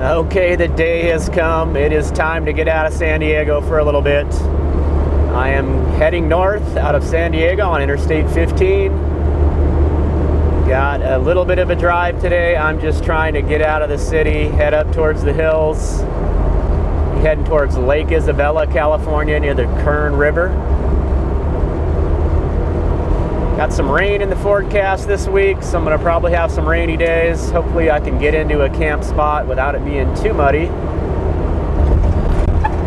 Okay, the day has come. It is time to get out of San Diego for a little bit. I am heading north out of San Diego on Interstate 15. Got a little bit of a drive today. I'm just trying to get out of the city, head up towards the hills. Heading towards Lake Isabella, California, near the Kern River. Got some rain in the forecast this week, so I'm going to probably have some rainy days. Hopefully I can get into a camp spot without it being too muddy.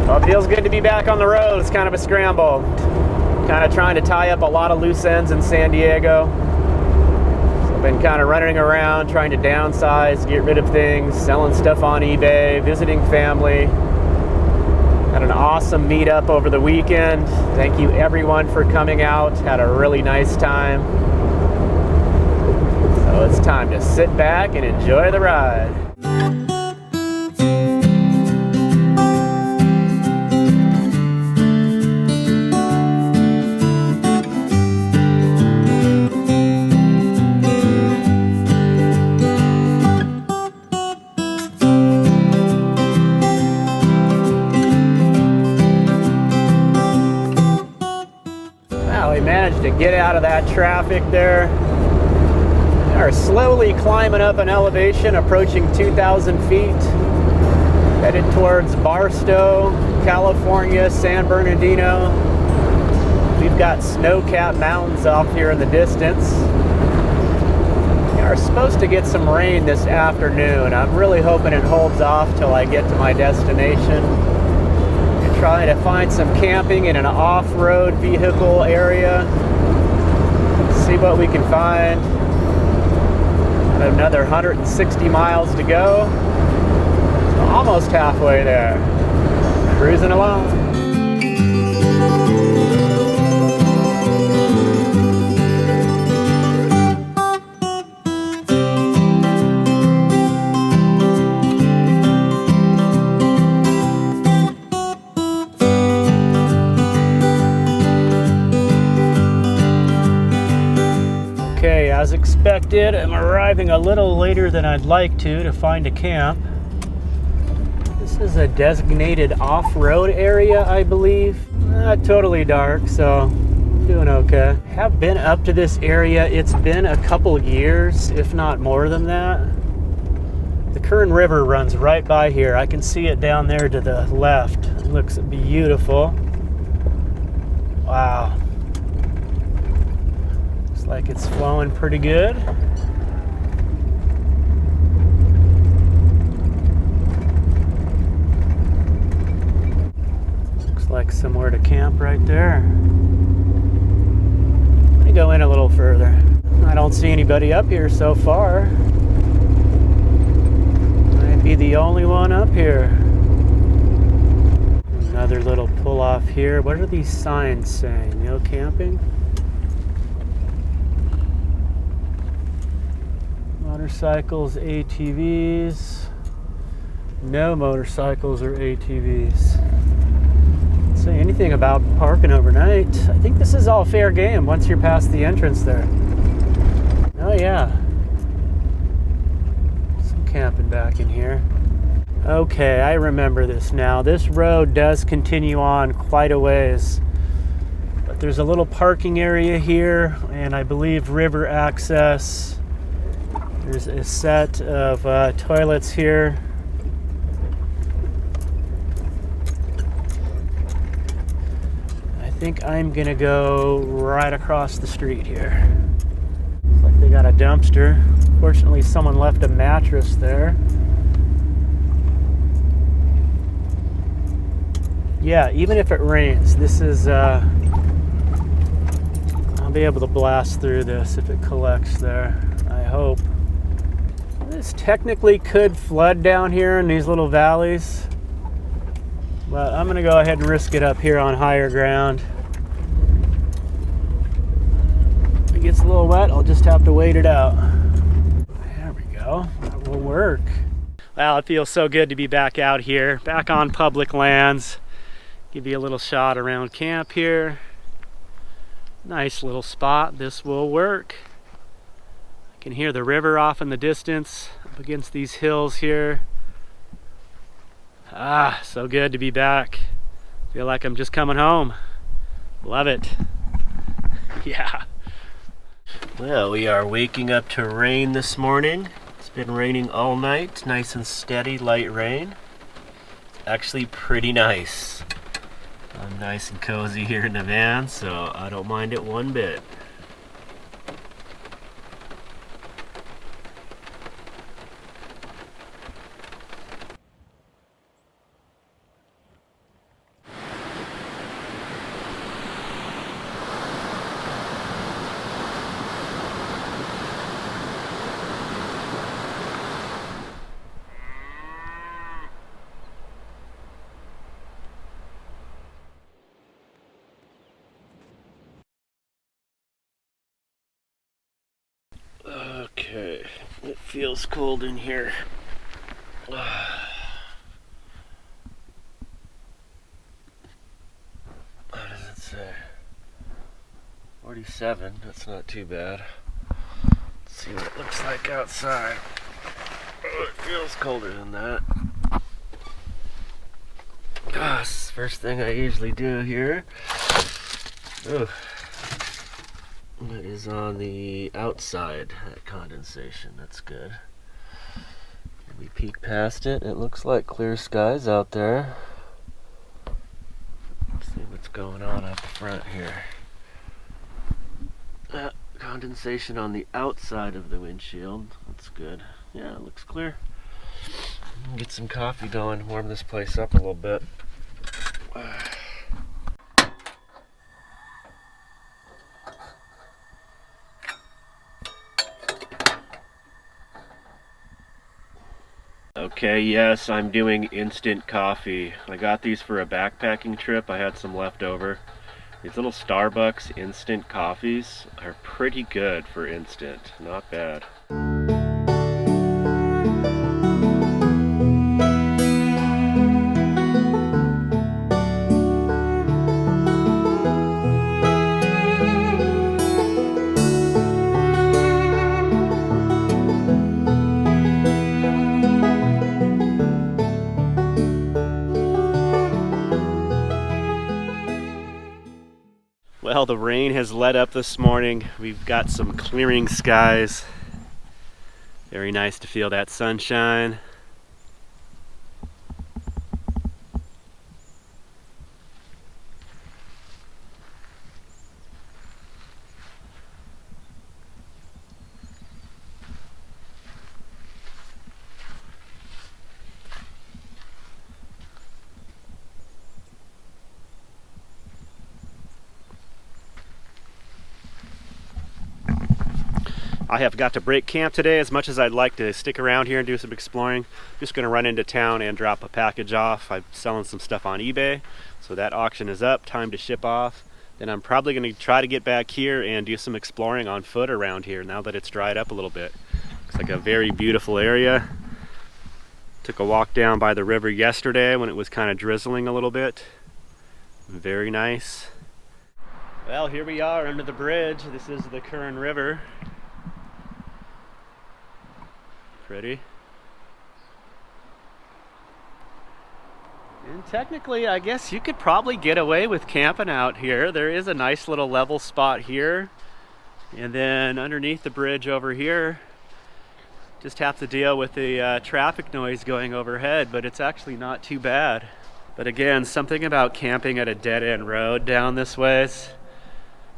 Well, it feels good to be back on the road. It's kind of a scramble. Kind of trying to tie up a lot of loose ends in San Diego. So I've been kind of running around, trying to downsize, get rid of things, selling stuff on eBay, visiting family. Had an awesome meetup over the weekend. Thank you everyone for coming out. Had a really nice time. So it's time to sit back and enjoy the ride. Managed to get out of that traffic there. We are slowly climbing up an elevation approaching 2,000 feet, headed towards Barstow, California, San Bernardino. We've got snow-capped mountains off here in the distance. We are supposed to get some rain this afternoon. I'm really hoping it holds off till I get to my destination. Trying to find some camping in an off-road vehicle area. See what we can find. Another 160 miles to go. Almost halfway there. Cruising along. Okay, as expected, I'm arriving a little later than I'd like to find a camp. This is a designated off-road area, I believe. Not totally dark, so doing okay. Have been up to this area. It's been a couple years, if not more than that. The Kern River runs right by here. I can see it down there to the left. It looks beautiful. Wow. Like it's flowing pretty good. Looks like somewhere to camp right there. Let me go in a little further. I don't see anybody up here so far. Might be the only one up here. Another little pull off here. What are these signs saying? No camping? Motorcycles, ATVs. No motorcycles or ATVs. Doesn't say anything about parking overnight. I think this is all fair game once you're past the entrance there. Oh yeah. Some camping back in here. Okay, I remember this now. This road does continue on quite a ways. But there's a little parking area here, and I believe river access. There's a set of toilets here. I think I'm gonna go right across the street here. Looks like they got a dumpster. Fortunately, someone left a mattress there. Yeah, even if it rains, this is, I'll be able to blast through this if it collects there, I hope. This technically could flood down here in these little valleys, but I'm gonna go ahead and risk it up here on higher ground. If it gets a little wet, I'll just have to wait it out. There we go, that will work. Well, it feels so good to be back out here, back on public lands. Give you a little shot around camp here. Nice little spot, this will work. I can hear the river off in the distance, up against these hills here. Ah, so good to be back. Feel like I'm just coming home. Love it. Yeah. Well, we are waking up to rain this morning. It's been raining all night, nice and steady, light rain. Actually pretty nice. I'm nice and cozy here in the van, so I don't mind it one bit. Okay, it feels cold in here. What does it say? 47, that's not too bad. Let's see what it looks like outside. Oh, it feels colder than that. Gosh, first thing I usually do here. Ooh. It is on the outside, that condensation. That's good. We peek past it. It looks like clear skies out there. Let's see what's going on up front here. Condensation on the outside of the windshield. That's good. Yeah, it looks clear. Get some coffee going, warm this place up a little bit. Okay, yes, I'm doing instant coffee. I got these for a backpacking trip. I had some left over. These little Starbucks instant coffees are pretty good for instant. Not bad. Well, the rain has let up this morning. We've got some clearing skies. Very nice to feel that sunshine. I have got to break camp today. As much as I'd like to stick around here and do some exploring, I'm just going to run into town and drop a package off. I'm selling some stuff on eBay, so that auction is up, time to ship off. Then I'm probably going to try to get back here and do some exploring on foot around here now that it's dried up a little bit. Looks like a very beautiful area. Took a walk down by the river yesterday when it was kind of drizzling a little bit. Very nice. Well, here we are under the bridge. This is the Kern River. Pretty. And technically, I guess you could probably get away with camping out here. There is a nice little level spot here. And then underneath the bridge over here, just have to deal with the traffic noise going overhead, but it's actually not too bad. But again, something about camping at a dead-end road down this ways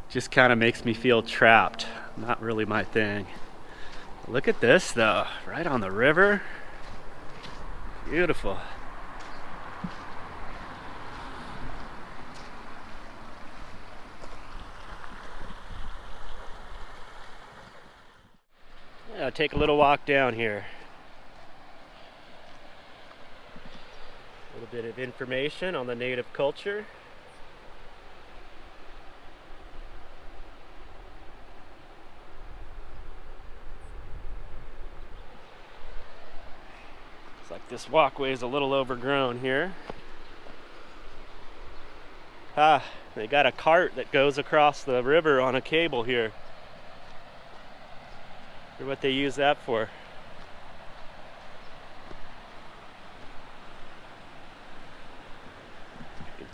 just kind of makes me feel trapped. Not really my thing. Look at this though, right on the river. Beautiful. Yeah, take a little walk down here. A little bit of information on the native culture. Like this walkway is a little overgrown here. They got a cart that goes across the river on a cable here. Wonder what they use that for.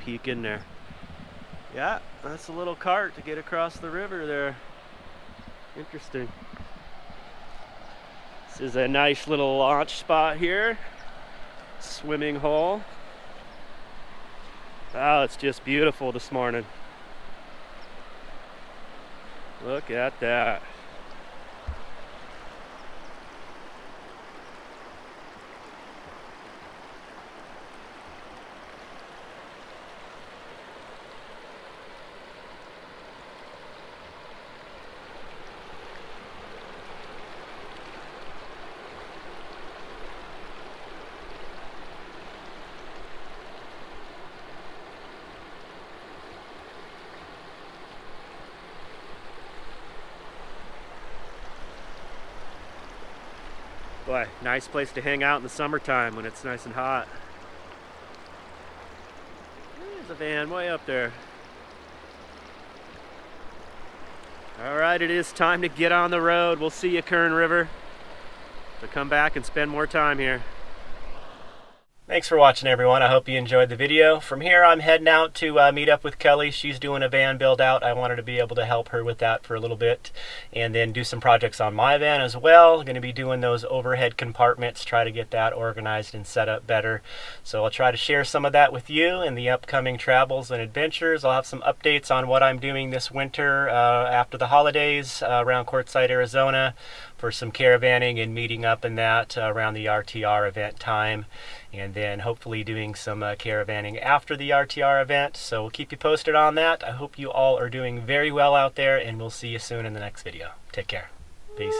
peek in there. Yeah, that's a little cart to get across the river there. Interesting. This is a nice little launch spot here. Swimming hole. Oh, it's just beautiful this morning. Look at that. Boy, nice place to hang out in the summertime when it's nice and hot. There's a van way up there. All right, it is time to get on the road. We'll see you, Kern River. So come back and spend more time here. Thanks for watching, everyone. I hope you enjoyed the video. From here, I'm heading out to meet up with Kelly. She's doing a van build out. I wanted to be able to help her with that for a little bit and then do some projects on my van as well. Going to be doing those overhead compartments, try to get that organized and set up better. So I'll try to share some of that with you in the upcoming travels and adventures. I'll have some updates on what I'm doing this winter after the holidays around Quartzsite, Arizona for some caravanning and meeting up in that around the RTR event time. And then hopefully doing some caravanning after the RTR event. So we'll keep you posted on that. I hope you all are doing very well out there, and we'll see you soon in the next video. Take care. Peace.